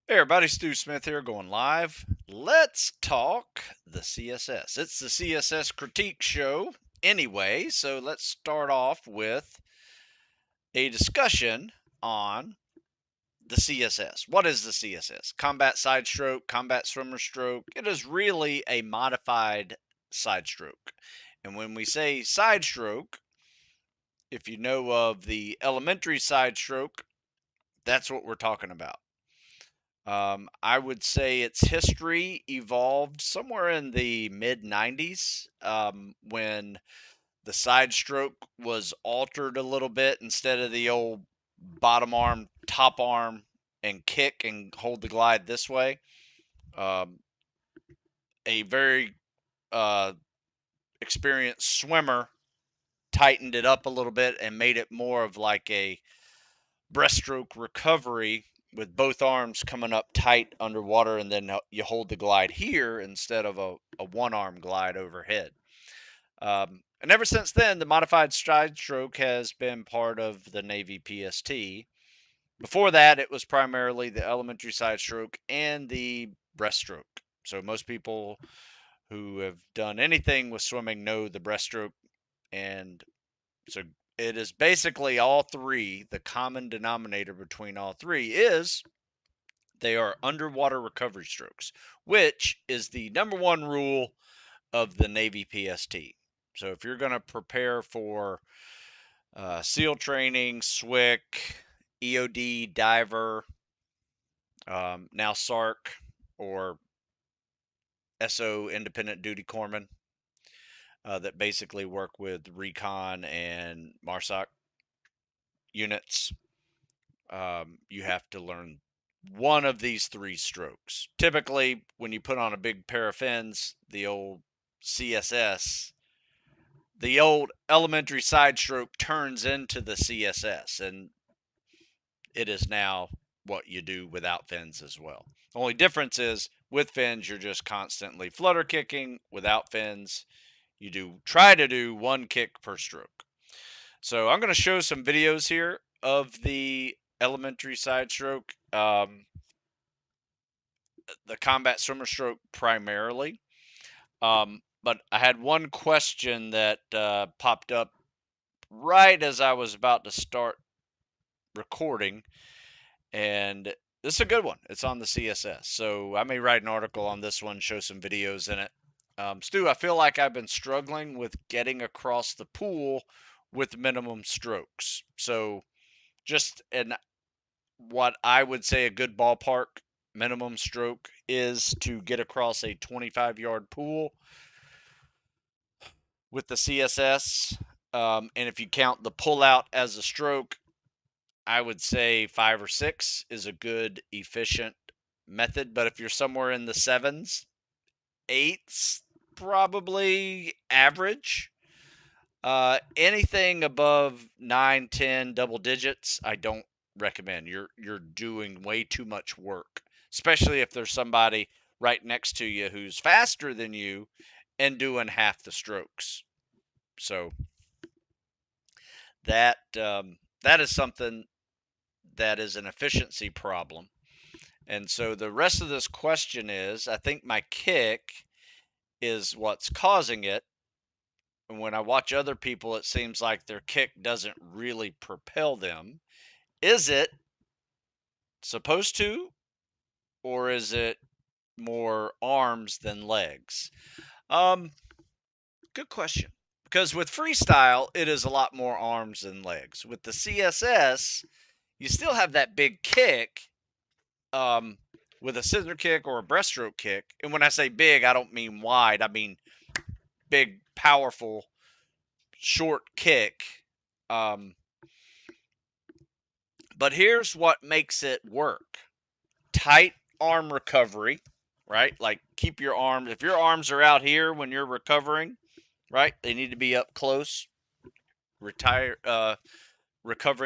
Hey everybody, Stu Smith here going live. Let's talk the CSS. It's the CSS Critique show anyway, so let's start off with a discussion on the CSS. What is the CSS? Combat side stroke, combat swimmer stroke. It is really a modified side stroke. And when we say side stroke, if you know of the elementary side stroke, that's what we're talking about. I would say its history evolved somewhere in the mid 90s when the side stroke was altered a little bit. Instead of the old bottom arm, top arm, and kick and hold the glide this way. Um, a very uh, experienced swimmer tightened it up a little bit and made it more of like a breaststroke recovery with both arms coming up tight underwater, and then you hold the glide here instead of a one-arm glide overhead. And ever since then, the modified side stroke has been part of the Navy PST. Before that, it was primarily the elementary side stroke and the breaststroke. So most people who have done anything with swimming know the breaststroke, and so it is basically all three. The common denominator between all three is they are underwater recovery strokes, which is the number one rule of the Navy PST. So if you're going to prepare for SEAL training, SWIC, EOD, diver, now SARC, or SO, independent duty corpsman, that basically work with recon and MARSOC units, you have to learn one of these three strokes. Typically, when you put on a big pair of fins, the old CSS, the old elementary side stroke turns into the CSS, and it is now what you do without fins as well. The only difference is with fins, you're just constantly flutter kicking. Without fins, you try to do one kick per stroke. So I'm going to show some videos here of the elementary side stroke, the combat swimmer stroke primarily. But I had one question that popped up right as I was about to start recording, and this is a good one. It's on the CSS, so I may write an article on this one, show some videos in it. Stu, I feel like I've been struggling with getting across the pool with minimum strokes. So just what I would say a good ballpark minimum stroke is to get across a 25-yard pool with the CSS. And if you count the pullout as a stroke, I would say 5 or 6 is a good, efficient method. But if you're somewhere in the 7s, 8s, probably average. Anything above 9, 10, double digits, I don't recommend. You're doing way too much work, especially if there's somebody right next to you who's faster than you and doing half the strokes. So that that is something that is an efficiency problem. And so the rest of this question is, I think my kick is what's causing it. And when I watch other people, it seems like their kick doesn't really propel them. Is it supposed to, or is it more arms than legs? Good question. Because with freestyle, it is a lot more arms than legs. With the CSS, you still have that big kick with a scissor kick or a breaststroke kick. And when I say big, I don't mean wide. I mean big, powerful, short kick. But here's what makes it work. Tight arm recovery, right? Like keep your arms, if your arms are out here when you're recovering, right? They need to be up close, recovering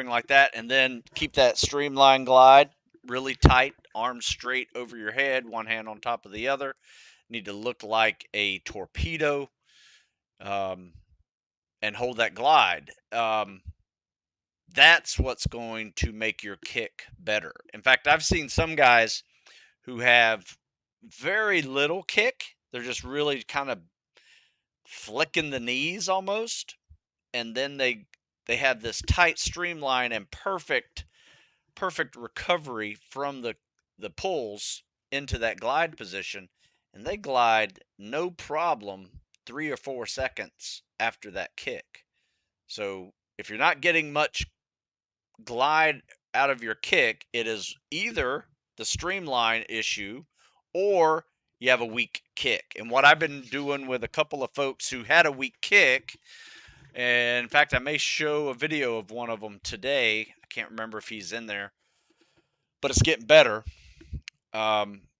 like that, and then keep that streamline glide really tight, arms straight over your head, one hand on top of the other. Need to look like a torpedo, and hold that glide. That's what's going to make your kick better. In fact, I've seen some guys who have very little kick. They're just really kind of flicking the knees almost, and then they have this tight streamline and perfect recovery from the pulls into that glide position, and they glide no problem 3 or 4 seconds after that kick. So if you're not getting much glide out of your kick, it is either the streamline issue or you have a weak kick. And what I've been doing with a couple of folks who had a weak kick, and in fact, I may show a video of one of them today. I can't remember if he's in there, but it's getting better.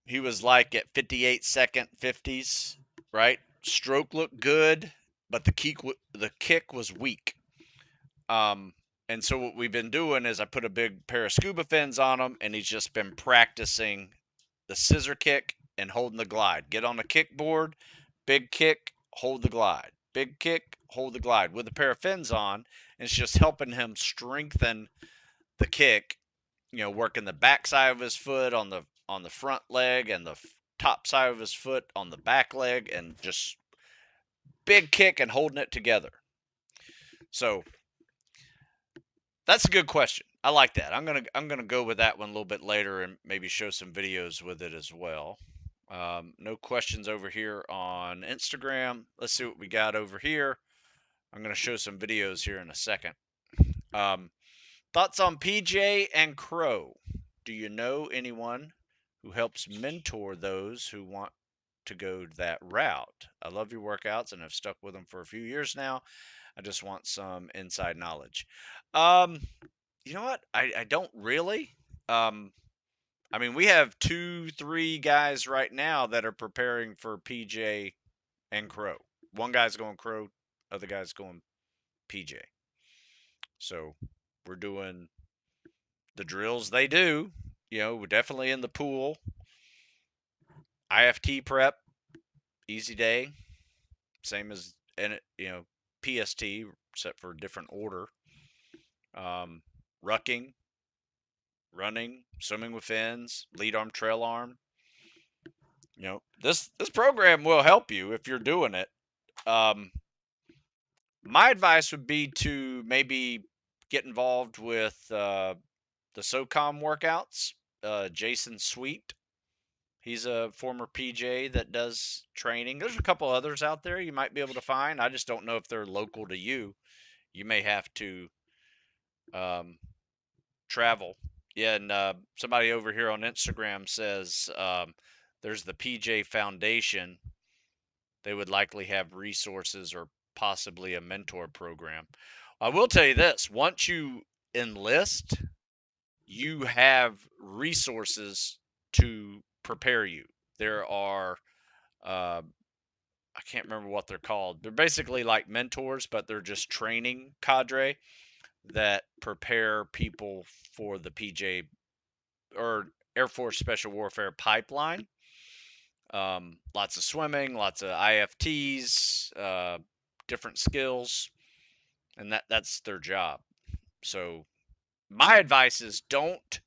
He was like at 58-second 50s, right? Stroke looked good, but the kick was weak. And so what we've been doing is I put a big pair of scuba fins on him, and he's just been practicing the scissor kick and holding the glide. Get on the kickboard, big kick, hold the glide. Big kick, hold the glide with a pair of fins on. And it's just helping him strengthen the kick, working the back side of his foot on the front leg and the top side of his foot on the back leg, and just big kick and holding it together. So that's a good question. I like that. I'm gonna go with that one a little bit later and maybe show some videos with it as well. No questions over here on Instagram. Let's see what we got over here. I'm gonna show some videos here in a second. Thoughts on PJ and Crow? Do you know anyone who helps mentor those who want to go that route? I love your workouts and have stuck with them for a few years now. I just want some inside knowledge. You know what? I don't really. I mean, we have 2-3 guys right now that are preparing for PJ and Crow. One guy's going Crow, other guy's going PJ. So we're doing the drills they do. We're definitely in the pool. IFT prep, easy day, same as PST, except for a different order. Rucking, running, swimming with fins, lead arm, trail arm. This program will help you if you're doing it. My advice would be to maybe get involved with the SOCOM workouts. Jason Sweet, he's a former PJ that does training. There's a couple others out there you might be able to find. I just don't know if they're local to you. You may have to travel. Yeah, and somebody over here on Instagram says there's the PJ Foundation. They would likely have resources or possibly a mentor program. I will tell you this: once you enlist, you have resources to prepare you. There are, I can't remember what they're called. They're basically like mentors, but they're just training cadre that prepare people for the PJ or Air Force Special Warfare pipeline. Lots of swimming, lots of IFTs, different skills, and that's their job. So my advice is don't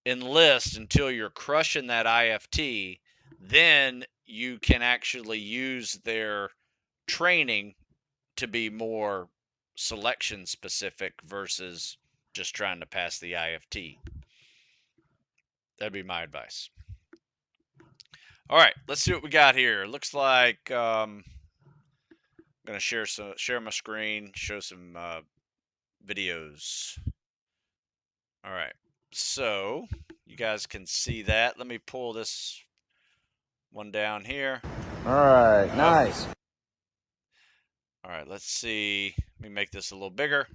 enlist until you're crushing that IFT. Then you can actually use their training to be more selection specific versus just trying to pass the IFT. That'd be my advice. All right, let's see what we got here. Looks like I'm gonna share my screen, show some videos. All right, so you guys can see that. Let me pull this one down here. All right, nice. All right, let's see. Let me make this a little bigger.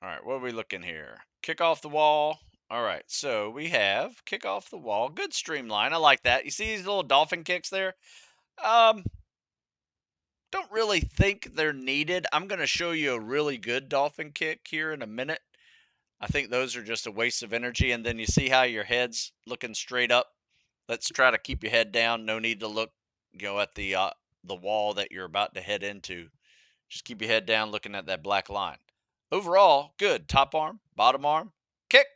All right, what are we looking here? Kick off the wall. All right, so we have kick off the wall. Good streamline. I like that. You see these little dolphin kicks there? Don't really think they're needed. I'm going to show you a really good dolphin kick here in a minute. I think those are just a waste of energy. And then you see how your head's looking straight up. Let's try to keep your head down. No need to look, at the wall that you're about to head into. Just keep your head down, looking at that black line. Overall, good. Top arm, bottom arm, kick.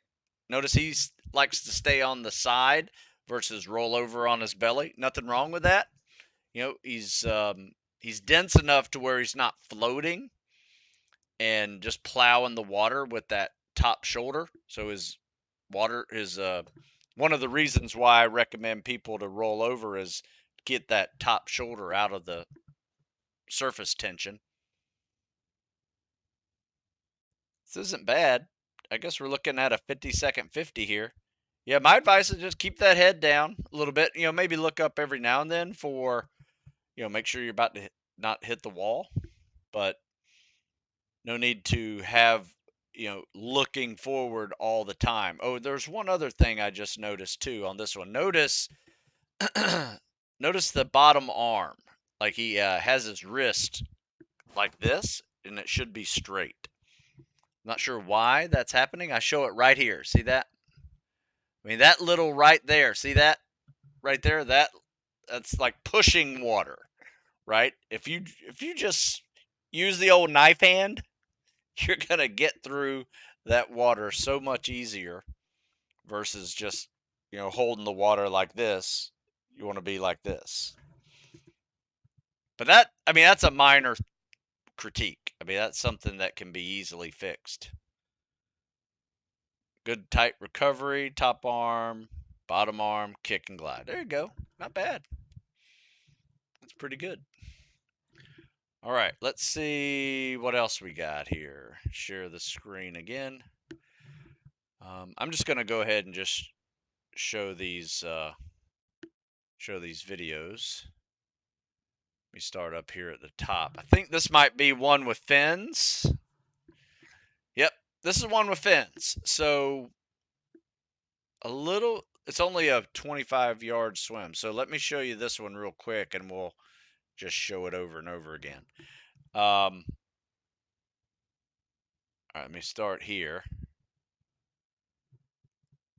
Notice he's likes to stay on the side versus roll over on his belly. Nothing wrong with that. You know, he's dense enough to where he's not floating and just plowing the water with that top shoulder. So his water is one of the reasons why I recommend people to roll over is get that top shoulder out of the surface tension. This isn't bad. I guess we're looking at a 50-second 50 here. Yeah, my advice is just keep that head down a little bit. You know, maybe look up every now and then for, you know, make sure you're about to not hit the wall, but no need to have, you know, looking forward all the time. Oh, there's one other thing I just noticed too on this one. Notice notice the bottom arm. Like he has his wrist like this, and it should be straight. Not sure why that's happening. I show it right here. See that? I mean, that little right there. See that right there? That's like pushing water, right? If you just use the old knife hand, you're gonna get through that water so much easier versus just, you know, holding the water like this. You want to be like this. But that, I mean, that's a minor critique. I mean, that's something that can be easily fixed. Good tight recovery, top arm, bottom arm, kick and glide. There you go. Not bad. That's pretty good. All right, let's see what else we got here. Share the screen again. I'm just going to go ahead and just show these videos. Let me start up here at the top. I think this might be one with fins. Yep, this is one with fins. So it's only a 25-yard swim. So let me show you this one real quick and we'll just show it over and over again. All right, let me start here.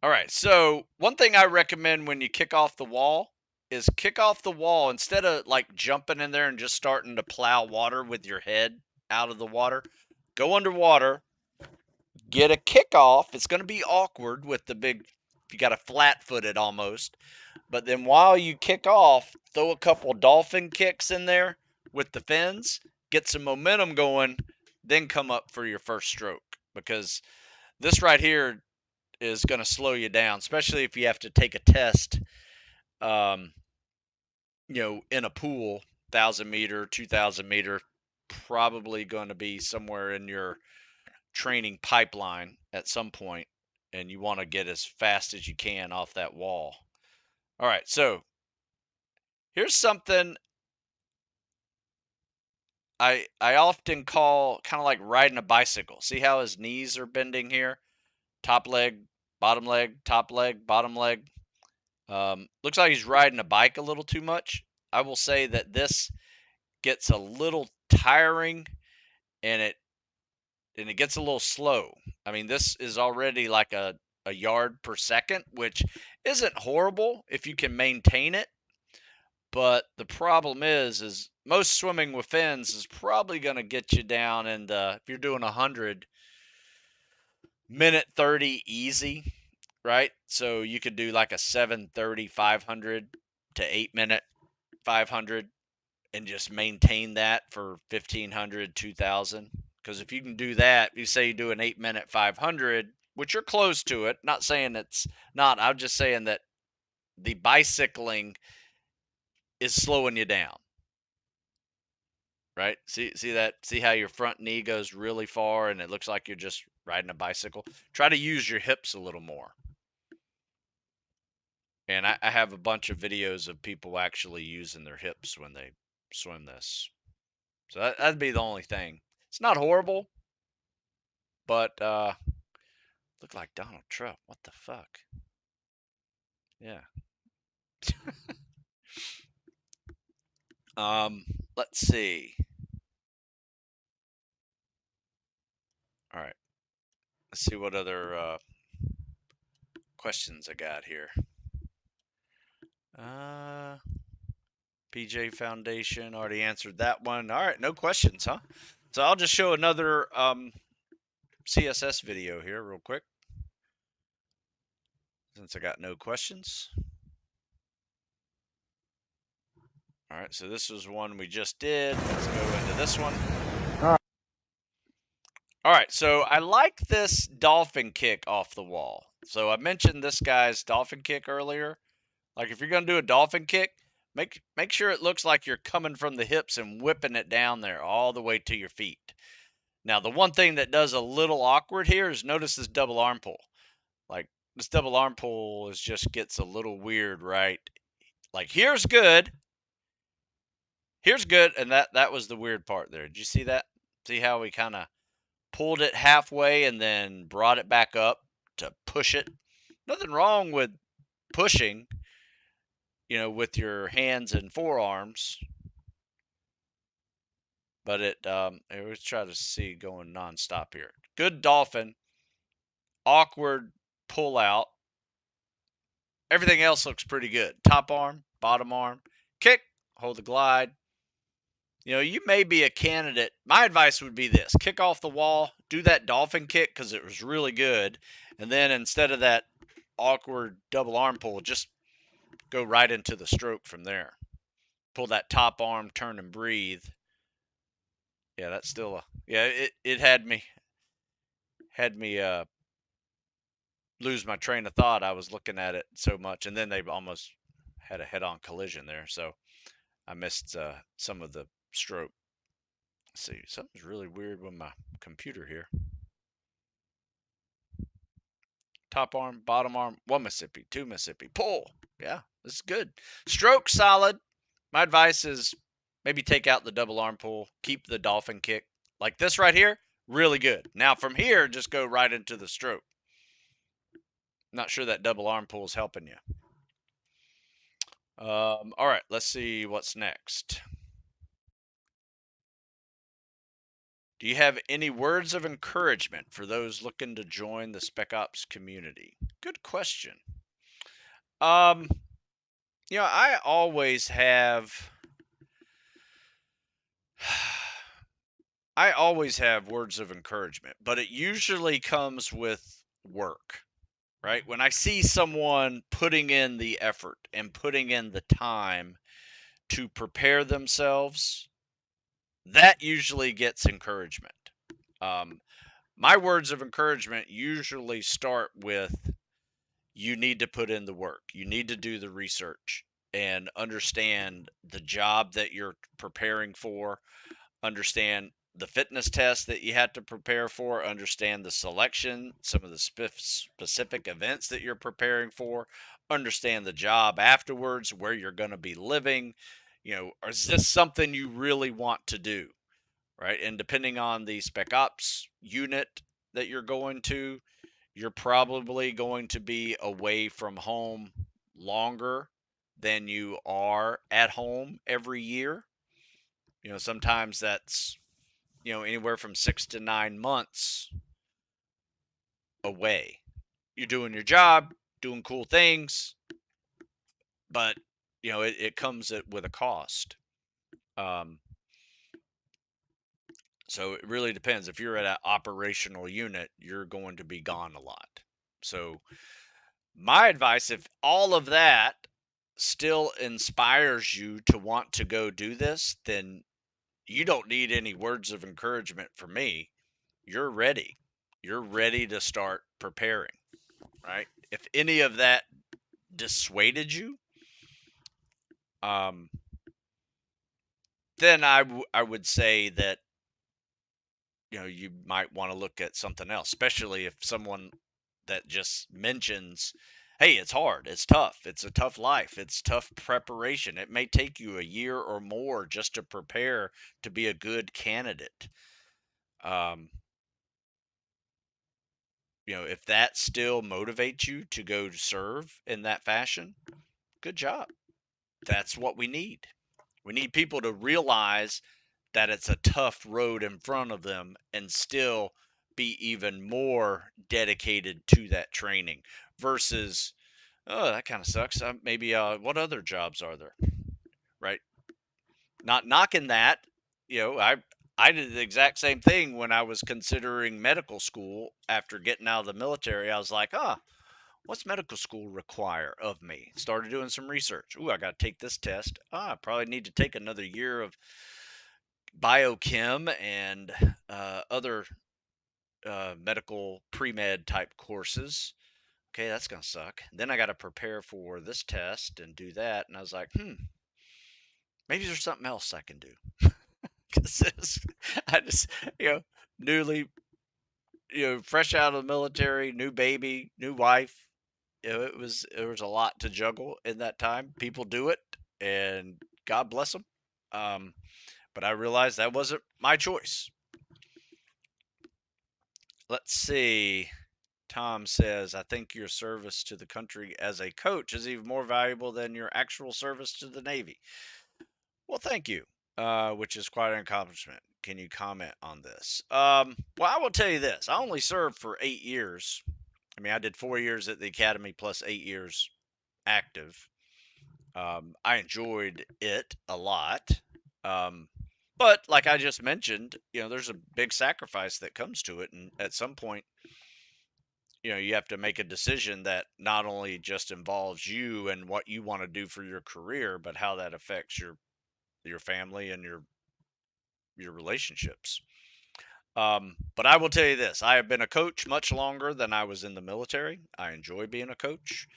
All right, so one thing I recommend when you kick off the wall is kick off the wall instead of like jumping in there and just starting to plow water with your head out of the water. Go underwater, get a kickoff. It's going to be awkward with the big, you got to flat foot it almost. But then while you kick off, throw a couple dolphin kicks in there with the fins, get some momentum going, then come up for your first stroke. Because this right here is going to slow you down, especially if you have to take a test, you know, in a pool, 1,000 meter, 2,000 meter, probably going to be somewhere in your training pipeline at some point, and you want to get as fast as you can off that wall. All right, so here's something I often call kind of like riding a bicycle. See how his knees are bending here? Top leg, bottom leg, top leg, bottom leg. Looks like he's riding a bike a little too much. I will say that this gets a little tiring and it gets a little slow. I mean, this is already like a yard per second, which isn't horrible if you can maintain it. But the problem is most swimming with fins is probably going to get you down in the, if you're doing 100, minute 30 easy, right? So you could do like a 7:30 500 to 8-minute 500 and just maintain that for 1,500 2,000. Because if you can do that, you say you do an 8-minute 500, which you're close to it. Not saying it's not. I'm just saying that the bicycling is slowing you down, right? See that? See how your front knee goes really far and it looks like you're just riding a bicycle? Try to use your hips a little more. And I have a bunch of videos of people actually using their hips when they swim this. So that'd be the only thing. It's not horrible, but look like Donald Trump. What the fuck? Yeah. Let's see. All right. Let's see what other questions I got here. PJ Foundation, already answered that one. All right, no questions, huh? So I'll just show another CSS video here real quick. since I got no questions. All right, so this was one we just did. Let's go into this one. All right, so I like this dolphin kick off the wall. So I mentioned this guy's dolphin kick earlier. Like if you're going to do a dolphin kick, make sure it looks like you're coming from the hips and whipping it down there all the way to your feet. Now, the one thing that does a little awkward here is notice this double arm pull. Like this double arm pull is just gets a little weird, right? Like here's good, and that was the weird part there. Did you see that? See how we kind of pulled it halfway and then brought it back up to push it? Nothing wrong with pushing, with your hands and forearms, but let's try to see going nonstop here. Good dolphin, awkward pull out. Everything else looks pretty good. Top arm, bottom arm, kick, hold the glide. You may be a candidate. My advice would be this: kick off the wall, do that dolphin kick because it was really good, and then instead of that awkward double arm pull, just go right into the stroke from there. Pull that top arm, turn and breathe. Yeah, that's still it had me lose my train of thought. I was looking at it so much, and then they almost had a head-on collision there, so I missed some of the stroke. Let's see, something's really weird with my computer here. Top arm, bottom arm, 1 Mississippi, 2 Mississippi, pull. Yeah, this is good. Stroke solid. My advice is maybe take out the double arm pull, keep the dolphin kick. Like this right here, really good. Now from here, just go right into the stroke. Not sure that double arm pull is helping you. All right, let's see what's next. Do you have any words of encouragement for those looking to join the Spec Ops community? Good question. I always have words of encouragement, but it usually comes with work, right? When I see someone putting in the effort and putting in the time to prepare themselves, that usually gets encouragement. My words of encouragement usually start with, you need to put in the work. You need to do the research and understand the job that you're preparing for, understand the fitness test that you had to prepare for, understand the selection, some of the specific events that you're preparing for, understand the job afterwards, where you're going to be living. Is this something you really want to do? Right. And depending on the Spec Ops unit that you're going to, you're probably going to be away from home longer than you are at home every year. Sometimes that's, anywhere from 6 to 9 months away. You're doing your job, doing cool things, but, it comes with a cost. So it really depends. If you're at an operational unit, you're going to be gone a lot. So my advice, if all of that still inspires you to want to go do this, then you don't need any words of encouragement from me. You're ready. You're ready to start preparing, right? If any of that dissuaded you, then I would say that you might want to look at something else, especially if someone that just mentions, hey, it's hard, it's tough, it's a tough life, it's tough preparation. It may take you a year or more just to prepare to be a good candidate. If that still motivates you to go serve in that fashion, good job. That's what we need. We need people to realize that it's a tough road in front of them and still be even more dedicated to that training versus, oh, that kind of sucks. Maybe what other jobs are there? Right? Not knocking that. I did the exact same thing when I was considering medical school after getting out of the military. I was like, what's medical school require of me? Started doing some research. Ooh, I got to take this test. I probably need to take another year of biochem and other medical pre-med type courses. Okay, that's going to suck. Then I got to prepare for this test and do that. And I was like, maybe there's something else I can do. Because I just, you know, newly, fresh out of the military, new baby, new wife. There was a lot to juggle in that time. People do it, and God bless them. But I realized that wasn't my choice. Let's see. Tom says, I think your service to the country as a coach is even more valuable than your actual service to the Navy. Well, thank you, which is quite an accomplishment. Can you comment on this? Well, I will tell you this. I only served for 8 years. I mean, I did 4 years at the academy plus 8 years active. I enjoyed it a lot. Um, but like I just mentioned, there's a big sacrifice that comes to it. And at some point, you have to make a decision that not only just involves you and what you want to do for your career, but how that affects your family and your relationships. But I will tell you this, I have been a coach much longer than I was in the military. I enjoy being a coach.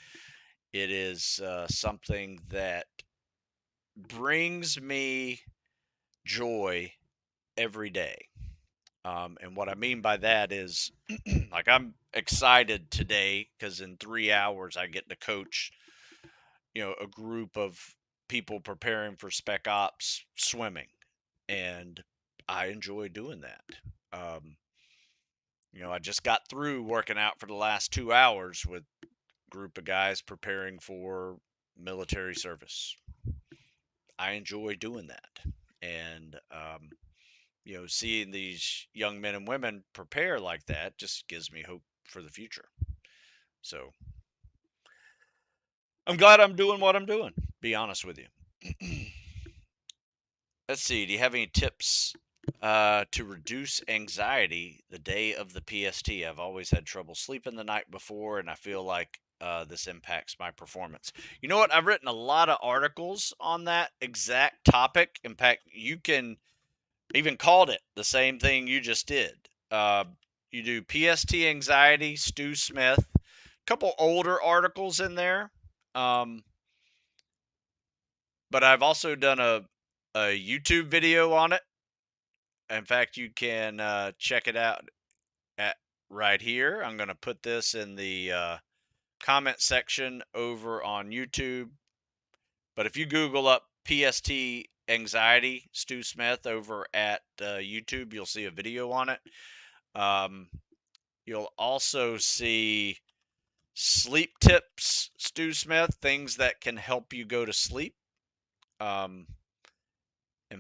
It is something that brings me joy every day. And what I mean by that is, like, I'm excited today because in 3 hours I get to coach, a group of people preparing for spec ops swimming, and I enjoy doing that. Um, I just got through working out for the last 2 hours with a group of guys preparing for military service. I enjoy doing that, and seeing these young men and women prepare like that just gives me hope for the future. So I'm glad I'm doing what I'm doing, be honest with you. Let's see, do you have any tips to reduce anxiety the day of the PST? I've always had trouble sleeping the night before, and I feel like this impacts my performance. You know what? I've written a lot of articles on that exact topic. In fact, you can even called it the same thing you just did. Uh, you do PST anxiety, Stu Smith, a couple older articles in there. But I've also done a YouTube video on it. In fact, you can check it out at right here. I'm going to put this in the comment section over on YouTube. But if you Google up PST anxiety, Stu Smith over at YouTube, you'll see a video on it. You'll also see sleep tips, Stu Smith, things that can help you go to sleep. In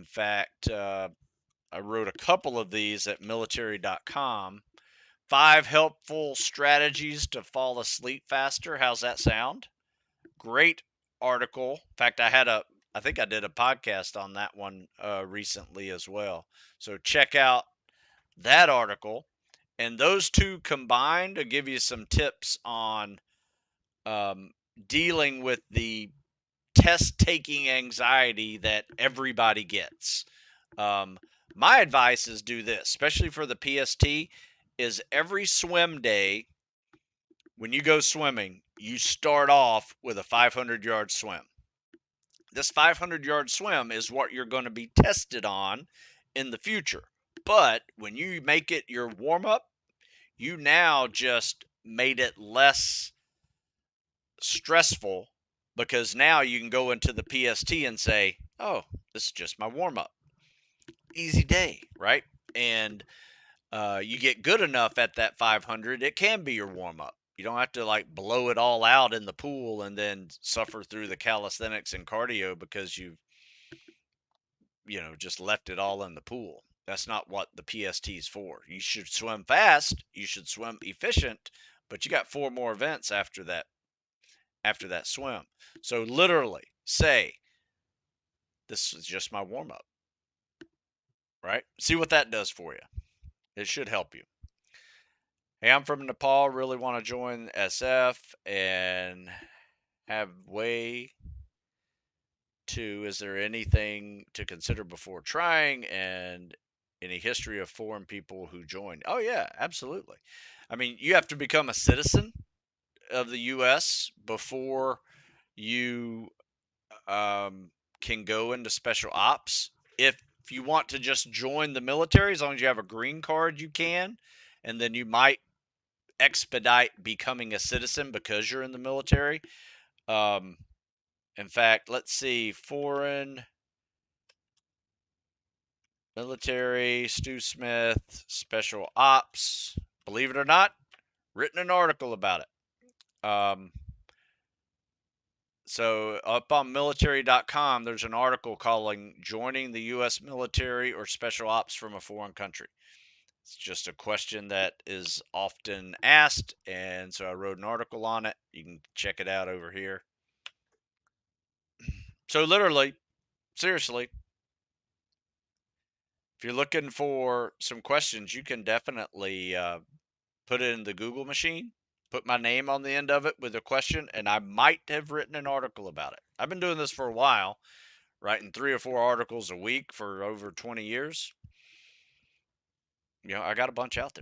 fact, I wrote a couple of these at military.com. 5 helpful strategies to fall asleep faster. How's that sound? Great article. In fact, I think I did a podcast on that one recently as well. So check out that article. And those two combined to give you some tips on dealing with the test taking anxiety that everybody gets. My advice is do this, especially for the PST, is every swim day when you go swimming, you start off with a 500-yard swim. This 500-yard swim is what you're going to be tested on in the future. But when you make it your warm up, you now just made it less stressful because now you can go into the PST and say, oh, this is just my warm up. Easy day, right? And you get good enough at that 500, it can be your warm up. You don't have to like blow it all out in the pool and then suffer through the calisthenics and cardio because you've, just left it all in the pool. That's not what the PST is for. You should swim fast, you should swim efficient, but you got 4 more events after that swim. So literally say, this is just my warm up, right? See what that does for you. It should help you. Hey, I'm from Nepal. Really want to join SF and have way to. Is there anything to consider before trying and any history of foreign people who joined? Oh, yeah, absolutely. I mean, you have to become a citizen of the U.S. before you can go into special ops. If you want to just join the military, as long as you have a green card, you can. And then you might expedite becoming a citizen because you're in the military. Um, in fact, let's see, foreign military, Stu Smith, special ops. Believe it or not, written an article about it. So up on military.com, there's an article calling joining the U.S. military or special ops from a foreign country. It's just a question that is often asked, and so I wrote an article on it. You can check it out over here. So literally, seriously, if you're looking for some questions, you can definitely put it in the Google machine, put my name on the end of it with a question, and I might have written an article about it. I've been doing this for a while, writing 3 or 4 articles a week for over 20 years. I got a bunch out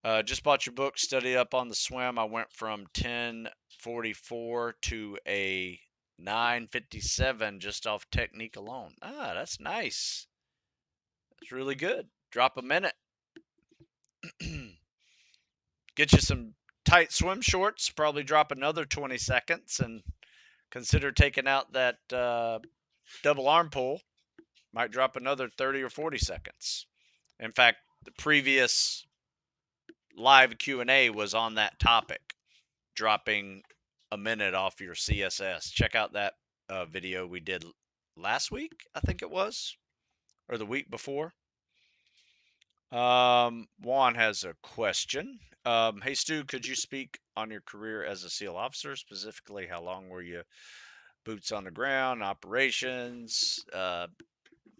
there. Just bought your book, Study Up on the Swim. I went from 1044 to a 957 just off technique alone. Ah, that's nice. That's really good. Drop a minute. Get you some tight swim shorts. Probably drop another 20 seconds and consider taking out that double arm pull. Might drop another 30 or 40 seconds. In fact, the previous live Q&A was on that topic, dropping a minute off your CSS. Check out that video we did last week, I think it was, or the week before. Juan has a question. Hey, Stu, could you speak on your career as a SEAL officer? Specifically, how long were you boots on the ground, operations,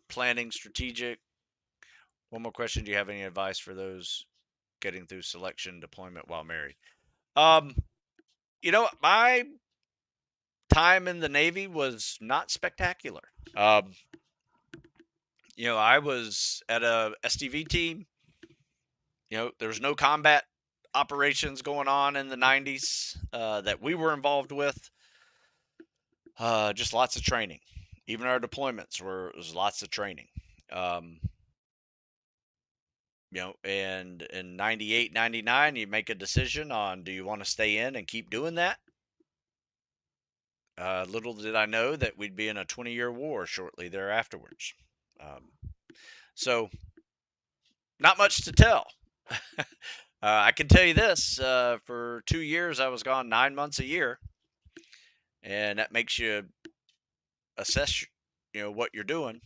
planning, strategic? One more question. Do you have any advice for those getting through selection deployment while married? Um, my time in the Navy was not spectacular. Um, I was at a SDV team. There was no combat operations going on in the 90s that we were involved with. Just lots of training. Even our deployments was lots of training. Um, and in 98, 99, you make a decision on, do you want to stay in and keep doing that? Little did I know that we'd be in a 20-year war shortly thereafterwards. So not much to tell. I can tell you this, for 2 years, I was gone 9 months a year, and that makes you assess, what you're doing.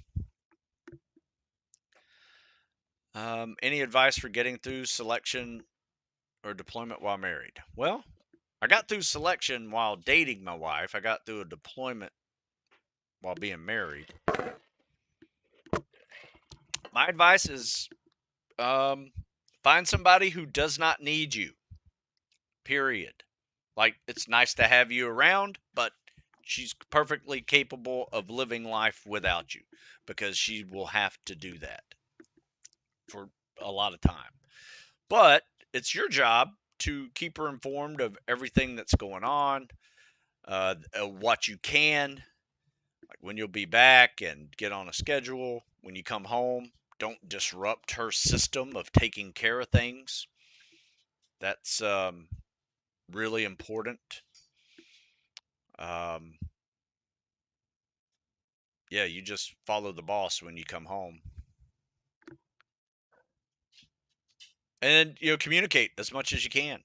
Any advice for getting through selection or deployment while married? Well, I got through selection while dating my wife. I got through a deployment while being married. My advice is find somebody who does not need you, period. Like, it's nice to have you around, but she's perfectly capable of living life without you because she will have to do that for a lot of time. But it's your job to keep her informed of everything that's going on, what you can, like when you'll be back, and get on a schedule. When you come home, don't disrupt her system of taking care of things. That's really important. Um, yeah, you just follow the boss when you come home. And communicate as much as you can.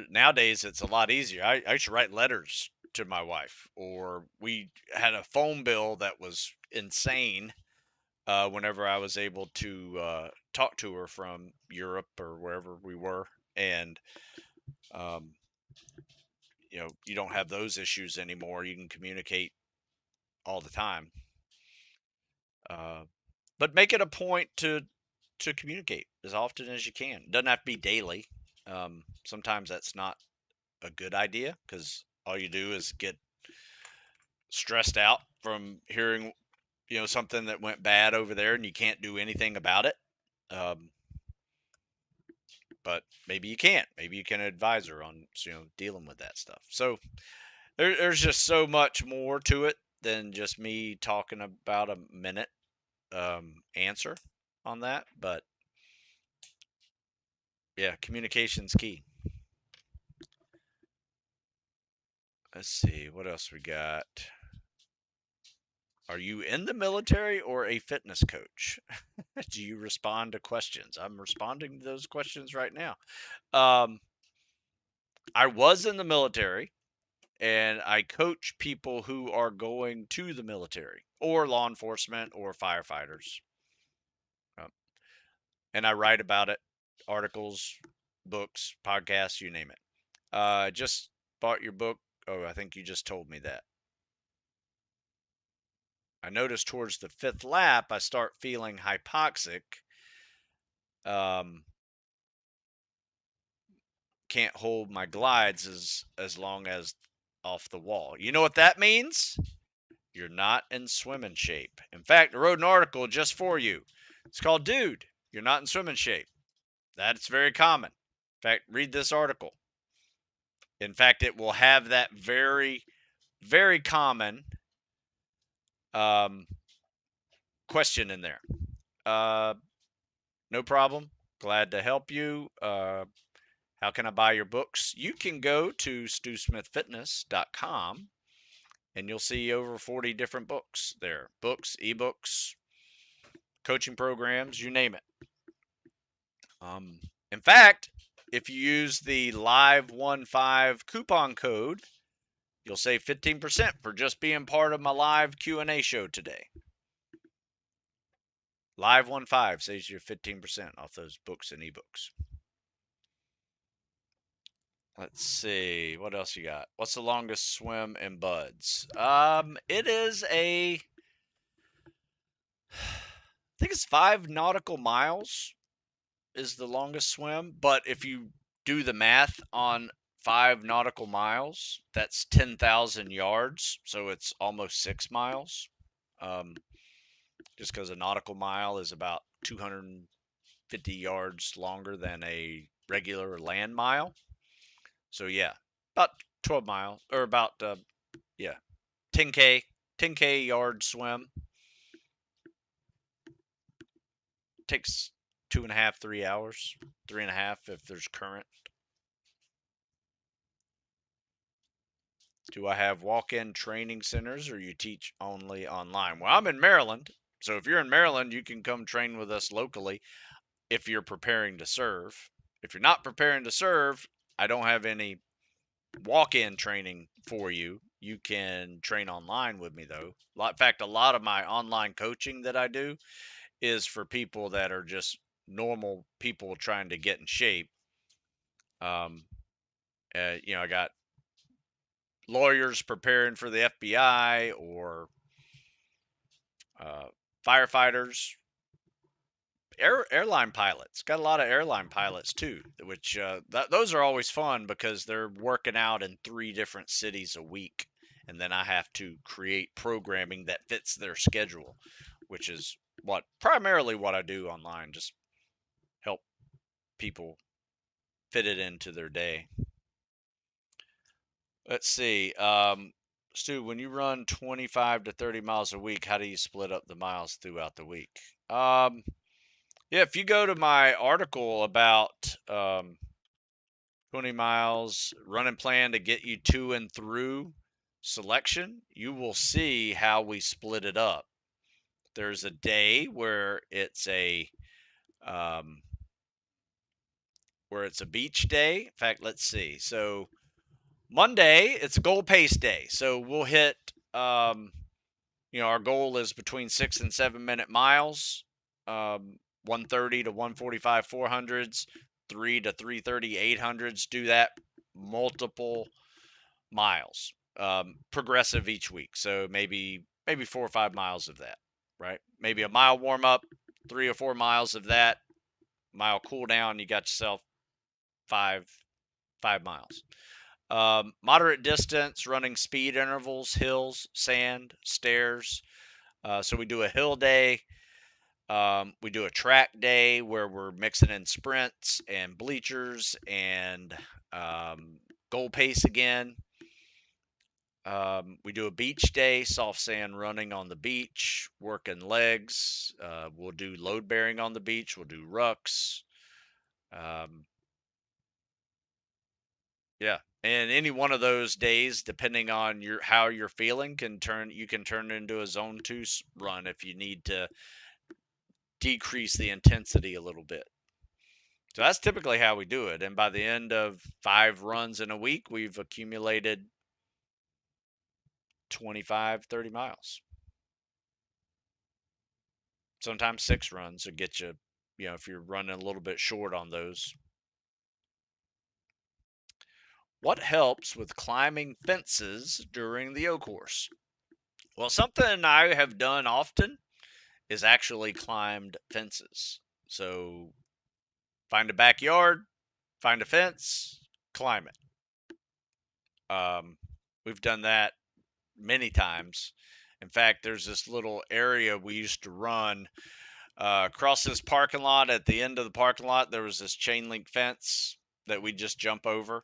Nowadays it's a lot easier. I used to write letters to my wife, or we had a phone bill that was insane whenever I was able to talk to her from Europe or wherever we were. And um, you don't have those issues anymore. You can communicate all the time. But make it a point to to communicate as often as you can. It doesn't have to be daily. Sometimes that's not a good idea because all you do is get stressed out from hearing, something that went bad over there and you can't do anything about it. Um, but maybe you can't. Maybe you can advise her on, dealing with that stuff. So there's just so much more to it than just me talking about a minute answer on that. But yeah, communication's key. Let's see, what else we got? Are you in the military or a fitness coach? Do you respond to questions? I'm responding to those questions right now. I was in the military and I coach people who are going to the military or law enforcement or firefighters. Um, and I write about it, articles, books, podcasts, you name it. Just bought your book. Oh, I think you just told me that. I noticed towards the fifth lap, I start feeling hypoxic. Um, can't hold my glides as long as off the wall. You know what that means? You're not in swimming shape. In fact, I wrote an article just for you. It's called Dude, You're Not in Swimming Shape. That's very common. In fact, read this article. In fact, it will have that very, very common question in there. No problem. Glad to help you. How can I buy your books? You can go to stewsmithfitness.com and you'll see over 40 different books there. Books, ebooks, coaching programs, you name it. In fact, if you use the LIVE15 coupon code, you'll save 15% for just being part of my live Q&A show today. LIVE15 saves you 15% off those books and ebooks. Let's see, what else you got? What's the longest swim in buds? It is I think it's 5 nautical miles is the longest swim. But if you do the math on 5 nautical miles, that's 10,000 yards. So it's almost 6 miles. Just because a nautical mile is about 250 yards longer than a regular land mile. So yeah, about 12 miles or about 10K yard swim. Takes 2.5, 3 hours, 3.5 if there's current. Do I have walk-in training centers or you teach only online? Well, I'm in Maryland. So if you're in Maryland, you can come train with us locally if you're preparing to serve. If you're not preparing to serve, I don't have any walk-in training for you. You can train online with me though. In fact, a lot of my online coaching that I do is for people that are just normal people trying to get in shape. I got lawyers preparing for the FBI or firefighters, airline pilots. Got a lot of airline pilots too, which those are always fun because they're working out in 3 different cities a week, and then I have to create programming that fits their schedule, which is primarily what I do online. Just help people fit it into their day. Let's see. Stu, when you run 25 to 30 miles a week, how do you split up the miles throughout the week? Yeah, if you go to my article about 20 miles running plan to get you to and through selection, you will see how we split it up. There's a day where it's a beach day. In fact, let's see. So Monday, it's a goal pace day. So we'll hit, our goal is between 6 and 7 minute miles, 130 to 145 400s, 3 to 330 800s. Do that multiple miles, progressive each week. So maybe 4 or 5 miles of that, right? Maybe a mile warm up, 3 or 4 miles of that, mile cool down, you got yourself five miles. Moderate distance, running speed intervals, hills, sand, stairs. So we do a hill day. We do a track day where we're mixing in sprints and bleachers and goal pace again. We do a beach day, soft sand running on the beach, working legs. We'll do load bearing on the beach. We'll do rucks. Yeah, and any one of those days, depending on how you're feeling, you can turn into a zone 2 run if you need to decrease the intensity a little bit. So that's typically how we do it. And by the end of 5 runs in a week, we've accumulated 25, 30 miles. Sometimes 6 runs will get you, if you're running a little bit short on those. What helps with climbing fences during the O course? Well, something I have done often is actually climbed fences. So find a backyard, find a fence, climb it. We've done that many times. In fact, there's this little area we used to run across this parking lot. At the end of the parking lot, there was this chain link fence that we just jump over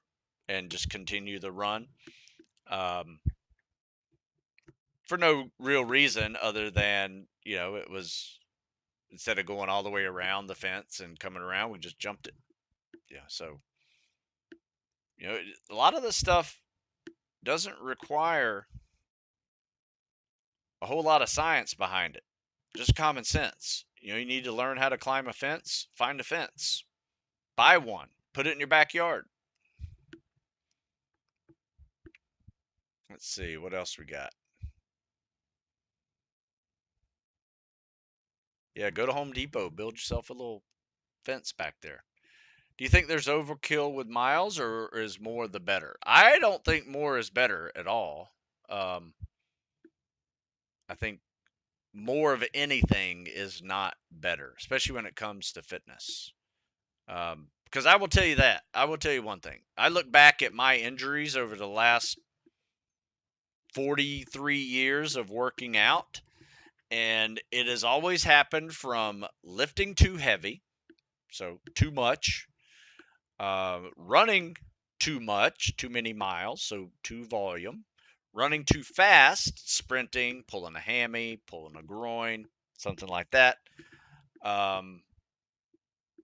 and just continue the run. For no real reason other than, it was, instead of going all the way around the fence and coming around, we just jumped it. Yeah, so a lot of this stuff doesn't require a whole lot of science behind it. Just common sense. You need to learn how to climb a fence, find a fence, buy one, put it in your backyard. Let's see, what else we got? Yeah, go to Home Depot, build yourself a little fence back there. Do you think there's overkill with miles, or is more the better? I don't think more is better at all. I think more of anything is not better, especially when it comes to fitness. Because I will tell you that. I will tell you one thing. I look back at my injuries over the last 43 years of working out, and it has always happened from lifting too heavy, so too much, running too much, too many miles, so too volume, running too fast, sprinting, pulling a hammy, pulling a groin, something like that.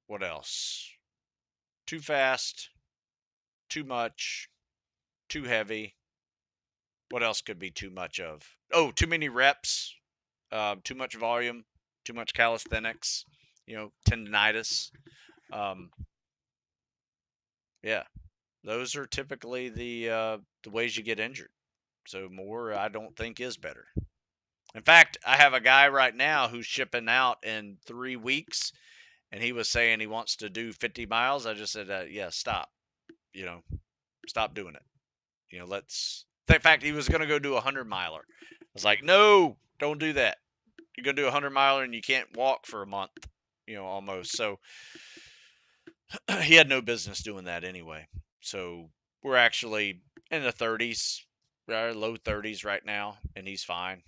What else? Too fast, too much, too heavy. What else could be too much of? Oh, too many reps, too much volume, too much calisthenics, tendinitis. Yeah, those are typically the ways you get injured. So more, I don't think, is better. In fact, I have a guy right now who's shipping out in 3 weeks, and he was saying he wants to do 50 miles. I just said, yeah, stop. Stop doing it. Let's. In fact, he was going to go do a 100-miler. I was like, no, don't do that. You're going to do a 100-miler and you can't walk for a month, almost. So he had no business doing that anyway. So we're actually in the 30s, low 30s right now, and he's fine.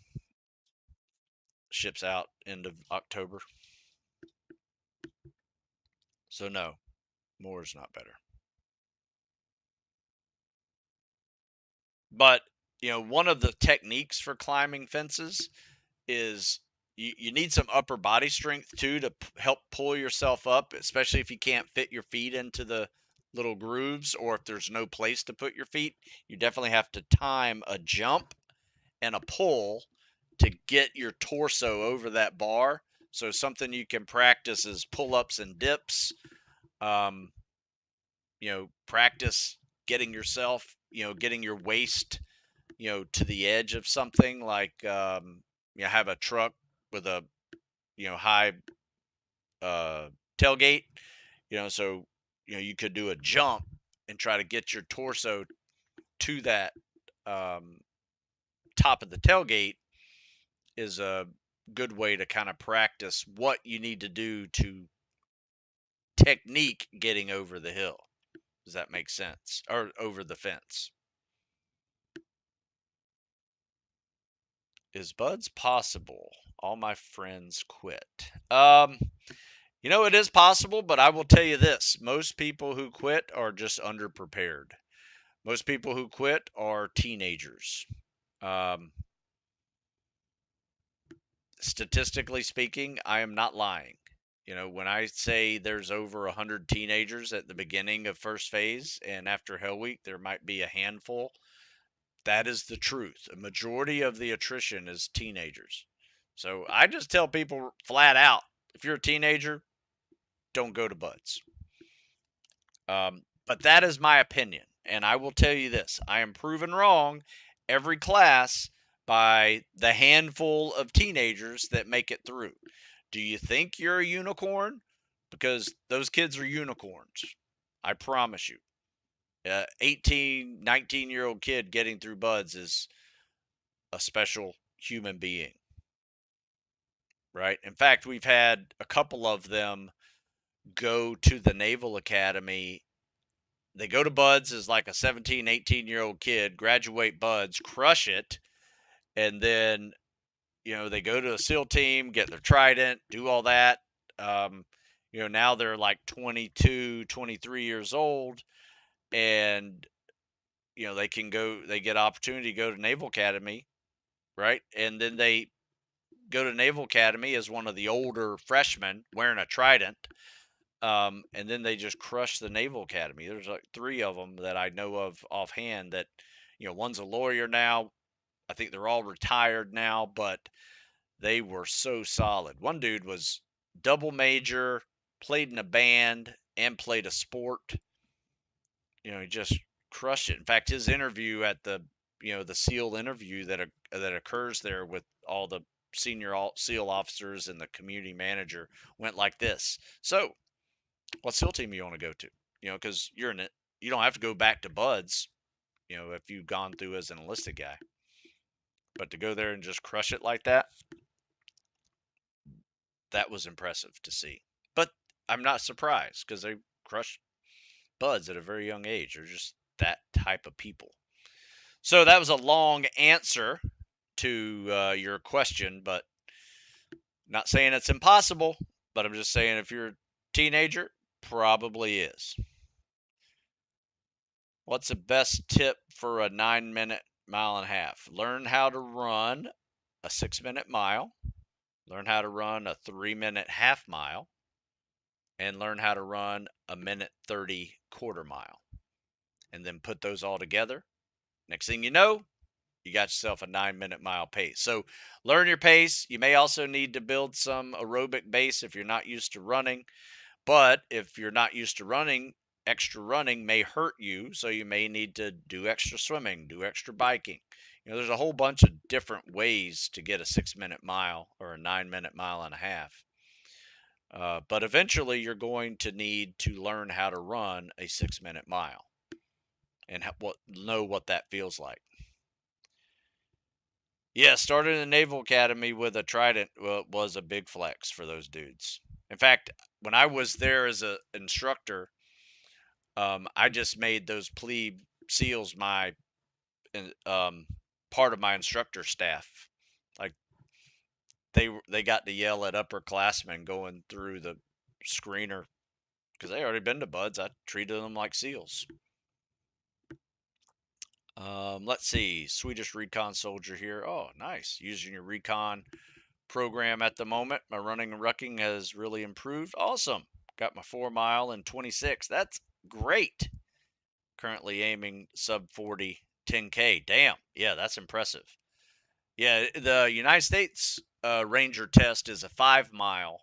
Ships out end of October. So no, more is not better. But, one of the techniques for climbing fences is you need some upper body strength too to help pull yourself up, especially if you can't fit your feet into the little grooves, or if there's no place to put your feet. You definitely have to time a jump and a pull to get your torso over that bar. So something you can practice is pull-ups and dips. Practice getting yourself, getting your waist, to the edge of something like, have a truck with a, high tailgate, so, you could do a jump and try to get your torso to that top of the tailgate is a good way to kind of practice what you need to do to technique getting over the hill. Does that make sense? Or over the fence? Is buds possible? All my friends quit. It is possible, but I will tell you this. Most people who quit are just underprepared. Most people who quit are teenagers. Um, Statistically speaking, I am not lying. When I say there's over 100 teenagers at the beginning of first phase, and after Hell Week, there might be a handful, that is the truth. A majority of the attrition is teenagers. So I just tell people flat out, if you're a teenager, don't go to buds. But that is my opinion. And I will tell you this, I am proven wrong every class by the handful of teenagers that make it through. Do you think you're a unicorn? Because those kids are unicorns. I promise you. 18, 19-year-old kid getting through buds is a special human being, right? In fact, we've had a couple of them go to the Naval Academy. They go to buds as like a 17, 18-year-old kid, graduate buds, crush it, and then they go to a SEAL team, get their trident, do all that. Now they're like 22, 23 years old, and they get opportunity to go to Naval Academy, right? And then they go to Naval Academy as one of the older freshmen wearing a trident. And then they just crush the Naval Academy. There's like 3 of them that I know of offhand that, one's a lawyer now. I think they're all retired now, but they were so solid. One dude was double major, played in a band, and played a sport. He just crushed it. In fact, his interview at the SEAL interview that occurs there with all the senior SEAL officers and the community manager went like this. So, what SEAL team you want to go to? Because you're in it. You don't have to go back to buds, if you've gone through as an enlisted guy. But to go there and just crush it like that was impressive to see. But I'm not surprised because they crush buds at a very young age. They're just that type of people. So that was a long answer to your question, but not saying it's impossible, but I'm just saying if you're a teenager, probably is. What's the best tip for a 9-minute mile and a half? Learn how to run a 6-minute mile, learn how to run a 3-minute half mile, and learn how to run a 1:30 quarter mile. And then put those all together. Next thing you know, you got yourself a 9-minute mile pace. So learn your pace. You may also need to build some aerobic base if you're not used to running. But if you're not used to running, extra running may hurt you. So you may need to do extra swimming, do extra biking. There's a whole bunch of different ways to get a 6-minute mile or a 9-minute mile and a half. But eventually you're going to need to learn how to run a 6-minute mile and know what that feels like. Yeah, started in the Naval Academy with a trident was a big flex for those dudes. In fact, when I was there as an instructor, I just made those plebe SEALs my part of my instructor staff. Like they got to yell at upperclassmen going through the screener because they already been to buds. I treated them like SEALs. Let's see, Swedish recon soldier here. Oh, nice. Using your recon program at the moment. My running and rucking has really improved. Awesome. Got my 4 mile in 26. That's great. Currently aiming sub 40 10K. Damn. Yeah, that's impressive. Yeah, the United States Ranger test is a 5 mile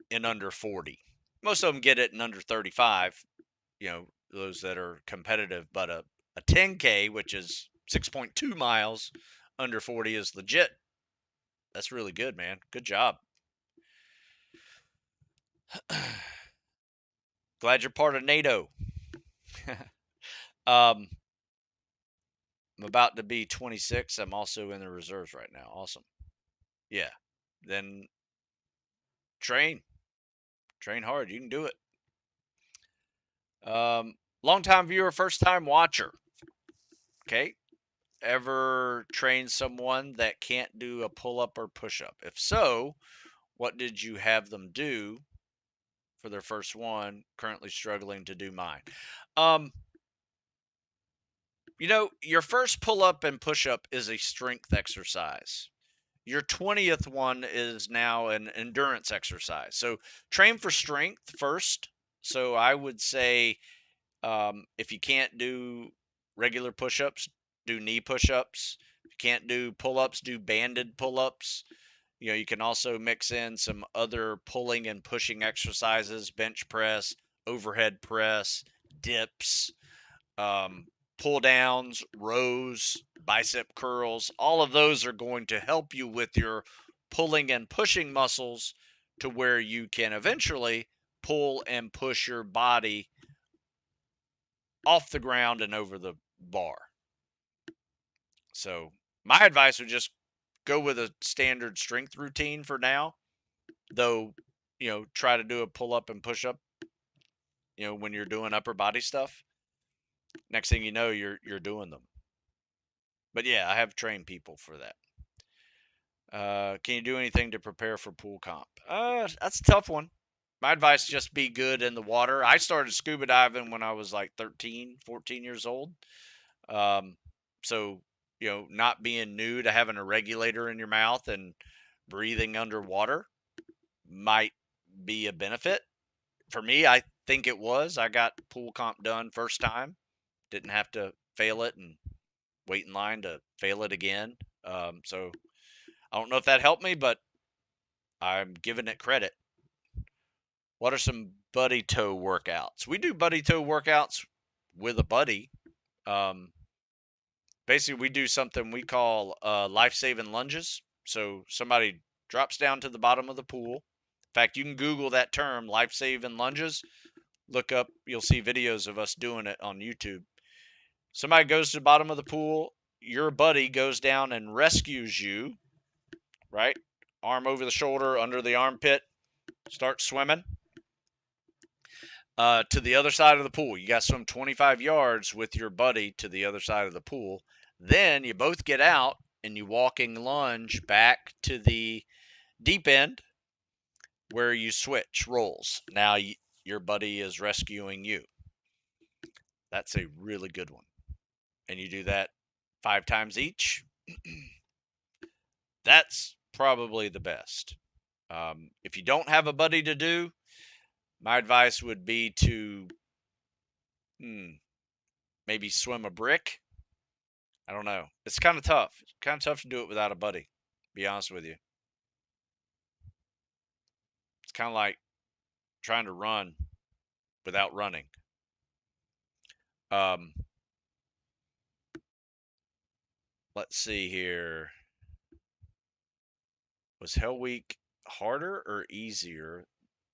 in under 40. Most of them get it in under 35, those that are competitive, but a 10K, which is 6.2 miles under 40 is legit. That's really good, man. Good job. Glad you're part of NATO. I'm about to be 26. I'm also in the reserves right now. Awesome. Yeah. Then train. Train hard. You can do it. Long-time viewer, first-time watcher. Okay. Ever train someone that can't do a pull-up or push-up? If so, what did you have them do for their first one? Currently struggling to do mine. Your first pull-up and push-up is a strength exercise. Your 20th one is now an endurance exercise. So train for strength first. So I would say if you can't do regular push-ups, do knee push-ups. If you can't do pull-ups, do banded pull-ups. You can also mix in some other pulling and pushing exercises: bench press, overhead press, dips, pull downs, rows, bicep curls. All of those are going to help you with your pulling and pushing muscles to where you can eventually pull and push your body off the ground and over the bar. So my advice would just go with a standard strength routine for now, though, try to do a pull up and push up, when you're doing upper body stuff. Next thing you know, you're doing them. But yeah, I have trained people for that. Can you do anything to prepare for pool comp? That's a tough one. My advice: just be good in the water. I started scuba diving when I was like 13, 14 years old. Um, so, not being new to having a regulator in your mouth and breathing underwater might be a benefit. For me, I think it was. I got pool comp done first time. Didn't have to fail it and wait in line to fail it again. So I don't know if that helped me, but I'm giving it credit. What are some buddy toe workouts? We do buddy toe workouts with a buddy. Basically, we do something we call life-saving lunges. So somebody drops down to the bottom of the pool. In fact, you can Google that term, life-saving lunges. Look up, you'll see videos of us doing it on YouTube. Somebody goes to the bottom of the pool. Your buddy goes down and rescues you, right? Arm over the shoulder, under the armpit, start swimming to the other side of the pool. You got to swim 25 yards with your buddy to the other side of the pool. Then you both get out and you walking lunge back to the deep end where you switch roles. Now your buddy is rescuing you. That's a really good one. And you do that 5 times each. That's probably the best. If you don't have a buddy to do, my advice would be to maybe swim a brick. I don't know. It's kind of tough. It's kind of tough to do it without a buddy, to be honest with you. It's kind of like trying to run without running. Let's see here. Was Hell Week harder or easier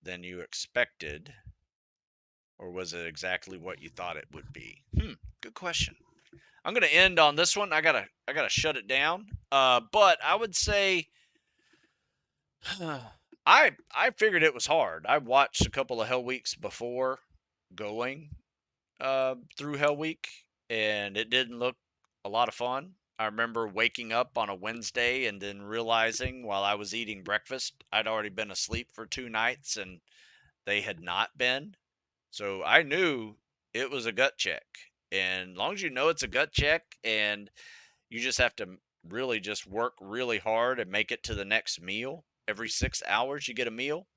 than you expected? Or was it exactly what you thought it would be? Good question. I'm gonna end on this one. I gotta shut it down. But I would say I figured it was hard. I watched a couple of Hell Weeks before going through Hell Week, and it didn't look a lot of fun. I remember waking up on a Wednesday and then realizing while I was eating breakfast, I'd already been asleep for 2 nights and they had not been. So I knew it was a gut check. And as long as you know it's a gut check and you just have to really just work really hard and make it to the next meal, every 6 hours you get a meal,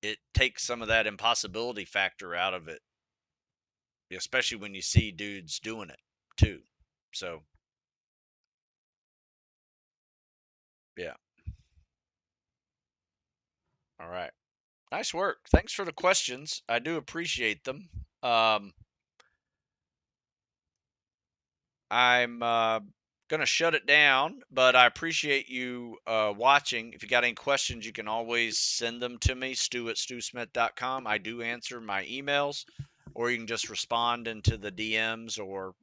it takes some of that impossibility factor out of it, especially when you see dudes doing it too. So, yeah. All right. Nice work. Thanks for the questions. I do appreciate them. I'm going to shut it down, but I appreciate you watching. If you got any questions, you can always send them to me, stu@stewsmith.com. I do answer my emails, or you can just respond into the DMs or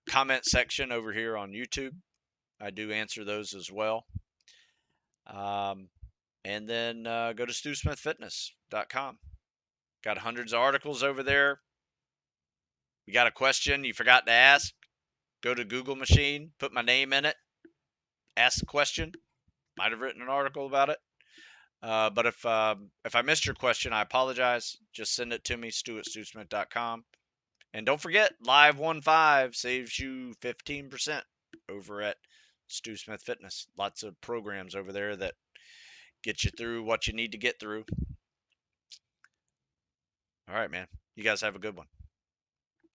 comment section over here on YouTube. I do answer those as well. And then go to stewsmithfitness.com. Got hundreds of articles over there. You got a question you forgot to ask? Go to Google machine, put my name in it, ask the question. Might have written an article about it. But if I missed your question, I apologize. Just send it to me, stu@stewsmith.com. And don't forget, Live 15 saves you 15% over at Stu Smith Fitness. Lots of programs over there that get you through what you need to get through. All right, man. You guys have a good one.